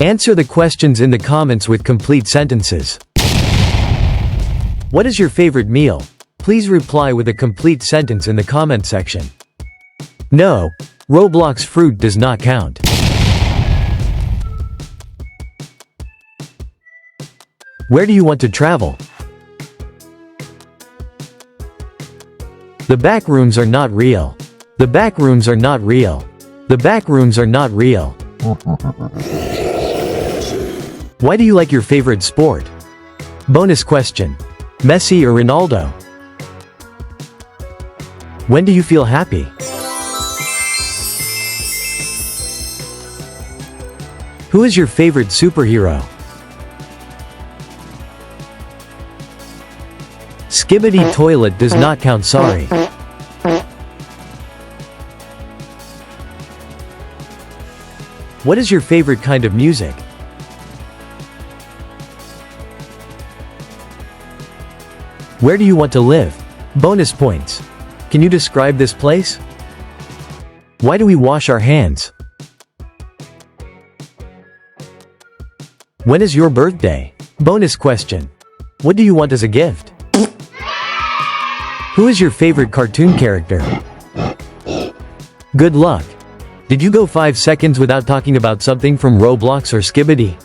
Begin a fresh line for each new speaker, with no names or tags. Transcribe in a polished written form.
Answer the questions in the comments with complete sentences. What is your favorite meal? Please reply with a complete sentence in the comment section. No, Roblox fruit does not count. Where do you want to travel? The back rooms are not real. The back rooms are not real. The back rooms are not real. Why do you like your favorite sport? Bonus question. Messi or Ronaldo? When do you feel happy? Who is your favorite superhero? Skibbity toilet does not count, sorry. What is your favorite kind of music? Where do you want to live? Bonus points. Can you describe this place? Why do we wash our hands? When is your birthday? Bonus question. What do you want as a gift? Who is your favorite cartoon character? Good luck. Did you go 5 seconds without talking about something from Roblox or Skibbity?